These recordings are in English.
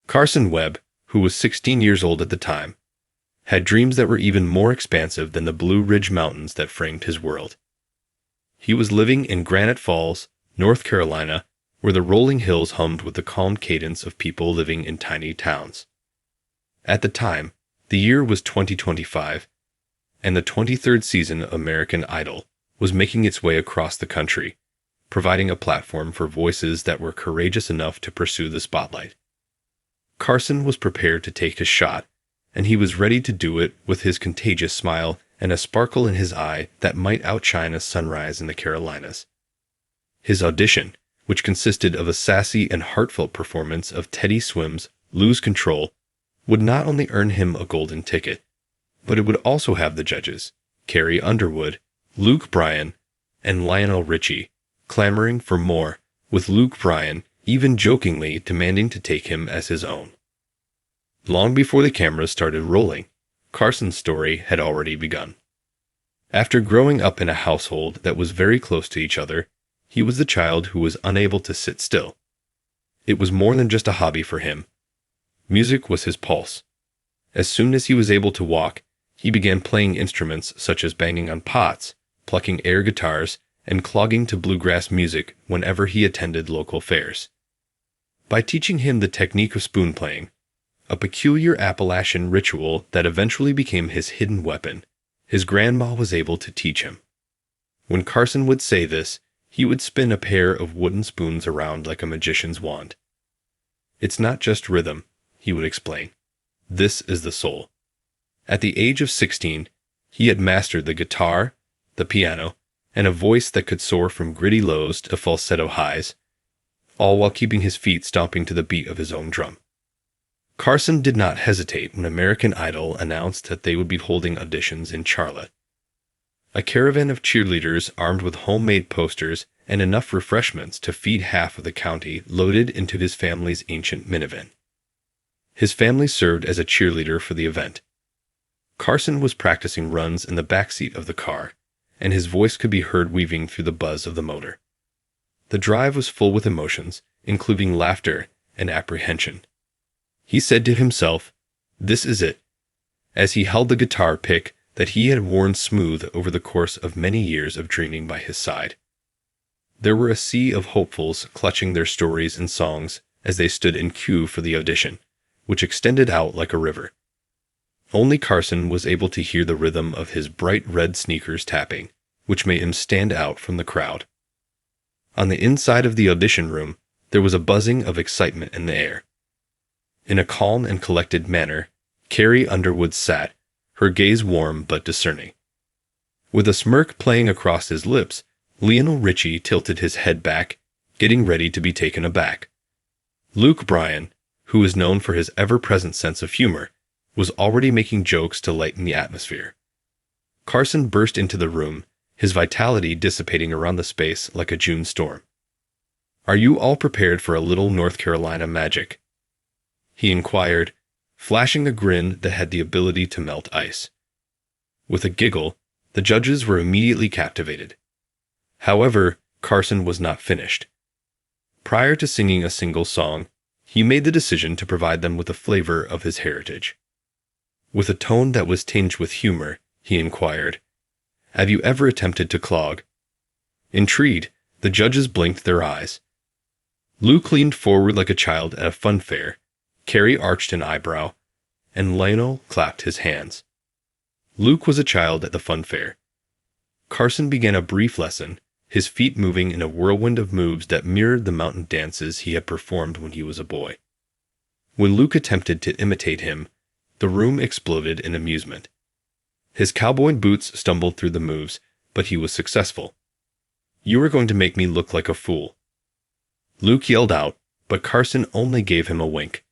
Carsen Webb, who was 16 years old at the time, had dreams that were even more expansive than the Blue Ridge Mountains that framed his world. He was living in Granite Falls, North Carolina, where the rolling hills hummed with the calm cadence of people living in tiny towns. At the time, the year was 2025, and the 23rd season of American Idol was making its way across the country, providing a platform for voices that were courageous enough to pursue the spotlight. Carsen was prepared to take his shot, and he was ready to do it with his contagious smile and a sparkle in his eye that might outshine a sunrise in the Carolinas. His audition, which consisted of a sassy and heartfelt performance of Teddy Swims' Lose Control, would not only earn him a golden ticket, but it would also have the judges, Carrie Underwood, Luke Bryan, and Lionel Richie, clamoring for more, with Luke Bryan even jokingly demanding to take him as his own. Long before the cameras started rolling, Carsen's story had already begun. After growing up in a household that was very close to each other, he was the child who was unable to sit still. It was more than just a hobby for him. Music was his pulse. As soon as he was able to walk, he began playing instruments such as banging on pots, plucking air guitars, and clogging to bluegrass music whenever he attended local fairs. By teaching him the technique of spoon playing, a peculiar Appalachian ritual that eventually became his hidden weapon, his grandma was able to teach him. When Carsen would say this, he would spin a pair of wooden spoons around like a magician's wand. "It's not just rhythm," he would explain. "This is the soul." At the age of 16, he had mastered the guitar, the piano, and a voice that could soar from gritty lows to falsetto highs, all while keeping his feet stomping to the beat of his own drum. Carsen did not hesitate when American Idol announced that they would be holding auditions in Charlotte. A caravan of cheerleaders armed with homemade posters and enough refreshments to feed half of the county loaded into his family's ancient minivan. His family served as a cheerleader for the event. Carsen was practicing runs in the backseat of the car, and his voice could be heard weaving through the buzz of the motor. The drive was full with emotions, including laughter and apprehension. He said to himself, "This is it," as he held the guitar pick that he had worn smooth over the course of many years of dreaming by his side. There were a sea of hopefuls clutching their stories and songs as they stood in queue for the audition, which extended out like a river. Only Carsen was able to hear the rhythm of his bright red sneakers tapping, which made him stand out from the crowd. On the inside of the audition room, there was a buzzing of excitement in the air. In a calm and collected manner, Carrie Underwood sat, her gaze warm but discerning. With a smirk playing across his lips, Lionel Richie tilted his head back, getting ready to be taken aback. Luke Bryan, who is known for his ever-present sense of humor, was already making jokes to lighten the atmosphere. Carsen burst into the room, his vitality dissipating around the space like a June storm. "Are you all prepared for a little North Carolina magic?" he inquired, flashing a grin that had the ability to melt ice. With a giggle, the judges were immediately captivated. However, Carsen was not finished. Prior to singing a single song, he made the decision to provide them with a flavor of his heritage. With a tone that was tinged with humor, he inquired, "Have you ever attempted to clog?" Intrigued, the judges blinked their eyes. Luke leaned forward like a child at a fun fair, Carrie arched an eyebrow, and Lionel clapped his hands. Luke was a child at the fun fair. Carsen began a brief lesson, his feet moving in a whirlwind of moves that mirrored the mountain dances he had performed when he was a boy. When Luke attempted to imitate him, the room exploded in amusement. His cowboy boots stumbled through the moves, but he was successful. "You are going to make me look like a fool." Luke yelled out, but Carsen only gave him a wink.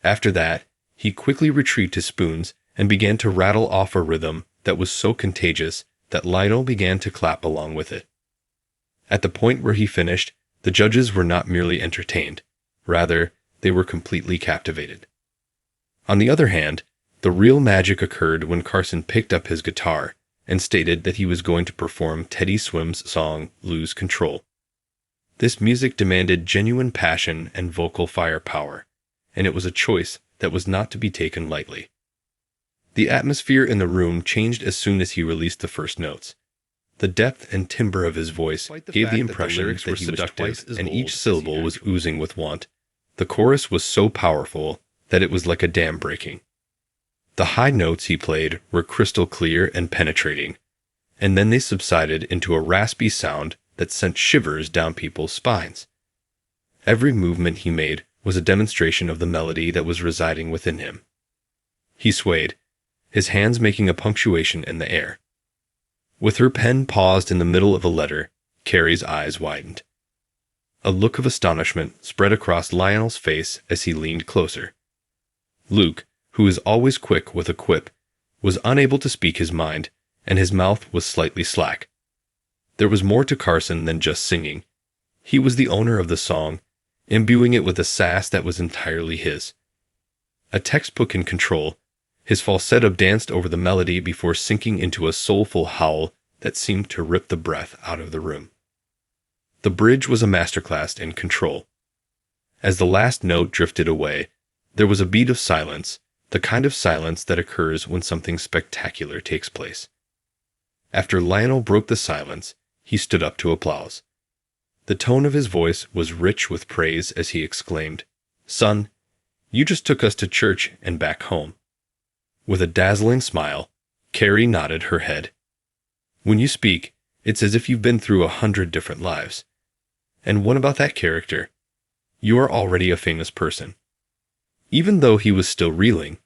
After that, he quickly retrieved his spoons and began to rattle off a rhythm that was so contagious that Lionel began to clap along with it. At the point where he finished, the judges were not merely entertained. Rather, they were completely captivated. On the other hand, the real magic occurred when Carsen picked up his guitar and stated that he was going to perform Teddy Swims' song Lose Control. This music demanded genuine passion and vocal firepower, and it was a choice that was not to be taken lightly. The atmosphere in the room changed as soon as he released the first notes. The depth and timbre of his voice gave the impression that he was seductive, and each syllable was oozing with want. The chorus was so powerful that it was like a dam breaking. The high notes he played were crystal clear and penetrating, and then they subsided into a raspy sound that sent shivers down people's spines. Every movement he made was a demonstration of the melody that was residing within him. He swayed, his hands making a punctuation in the air. With her pen paused in the middle of a letter, Carrie's eyes widened. A look of astonishment spread across Lionel's face as he leaned closer. Luke, who is always quick with a quip, was unable to speak his mind, and his mouth was slightly slack. There was more to Carsen than just singing. He was the owner of the song, imbuing it with a sass that was entirely his. A textbook in control, his falsetto danced over the melody before sinking into a soulful howl that seemed to rip the breath out of the room. The bridge was a masterclass in control. As the last note drifted away, there was a beat of silence, the kind of silence that occurs when something spectacular takes place. After Lionel broke the silence, he stood up to applause. The tone of his voice was rich with praise as he exclaimed, "Son, you just took us to church and back home." With a dazzling smile, Carrie nodded her head. "When you speak, it's as if you've been through 100 different lives. And what about that character? You are already a famous person." Even though he was still reeling,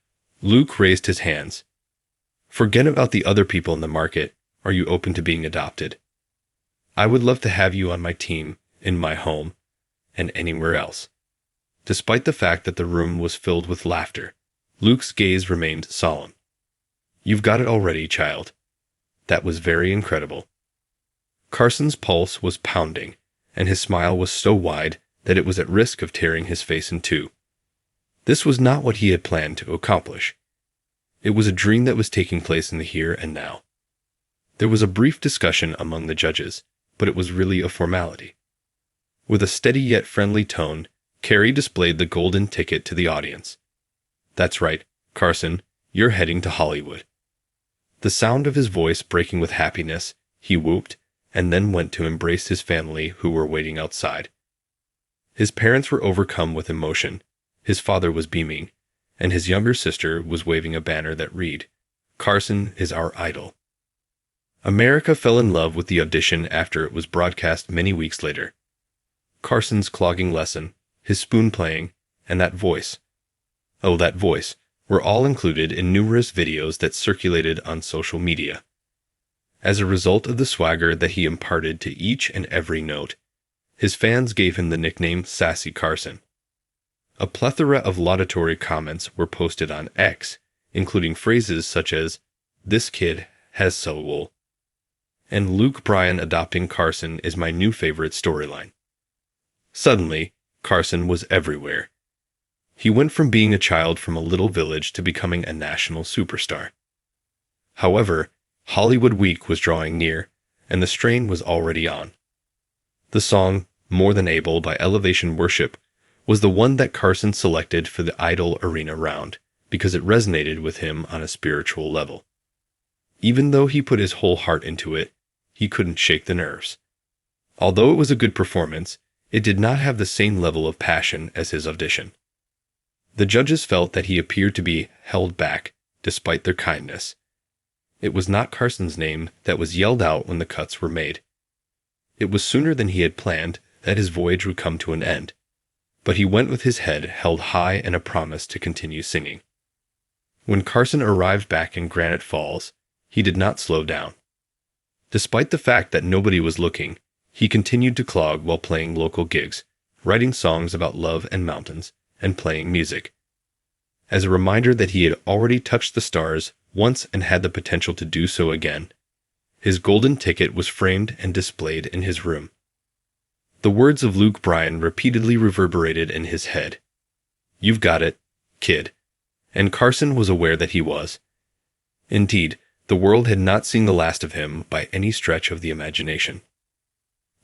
Luke raised his hands. "Forget about the other people in the market. Are you open to being adopted? I would love to have you on my team, in my home, and anywhere else." Despite the fact that the room was filled with laughter, Luke's gaze remained solemn. "You've got it already, child." That was very incredible. Carsen's pulse was pounding, and his smile was so wide that it was at risk of tearing his face in two. This was not what he had planned to accomplish. It was a dream that was taking place in the here and now. There was a brief discussion among the judges, but it was really a formality. With a steady yet friendly tone, Carrie displayed the golden ticket to the audience. "That's right, Carsen, you're heading to Hollywood." The sound of his voice breaking with happiness, he whooped, and then went to embrace his family who were waiting outside. His parents were overcome with emotion, his father was beaming, and his younger sister was waving a banner that read, "Carsen is our idol." America fell in love with the audition after it was broadcast many weeks later. Carsen's clogging lesson, his spoon playing, and that voice. Oh, that voice, were all included in numerous videos that circulated on social media. As a result of the swagger that he imparted to each and every note, his fans gave him the nickname Sassy Carsen. A plethora of laudatory comments were posted on X, including phrases such as, "This kid has soul," and "Luke Bryan adopting Carsen is my new favorite storyline." Suddenly, Carsen was everywhere. He went from being a child from a little village to becoming a national superstar. However, Hollywood Week was drawing near, and the strain was already on. The song, More Than Able by Elevation Worship, was the one that Carsen selected for the Idol Arena round, because it resonated with him on a spiritual level. Even though he put his whole heart into it, he couldn't shake the nerves. Although it was a good performance, it did not have the same level of passion as his audition. The judges felt that he appeared to be held back, despite their kindness. It was not Carsen's name that was yelled out when the cuts were made. It was sooner than he had planned that his voyage would come to an end, but he went with his head held high and a promise to continue singing. When Carsen arrived back in Granite Falls, he did not slow down. Despite the fact that nobody was looking, he continued to clog while playing local gigs, writing songs about love and mountains, and playing music. As a reminder that he had already touched the stars once and had the potential to do so again, his golden ticket was framed and displayed in his room. The words of Luke Bryan repeatedly reverberated in his head. "You've got it, kid." And Carsen was aware that he was. Indeed, the world had not seen the last of him by any stretch of the imagination.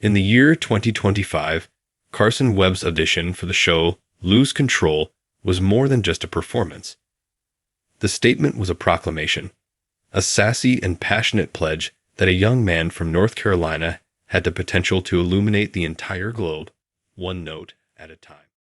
In the year 2025, Carsen Webb's audition for the show Lose Control was more than just a performance. The statement was a proclamation, a sassy and passionate pledge that a young man from North Carolina had the potential to illuminate the entire globe, one note at a time.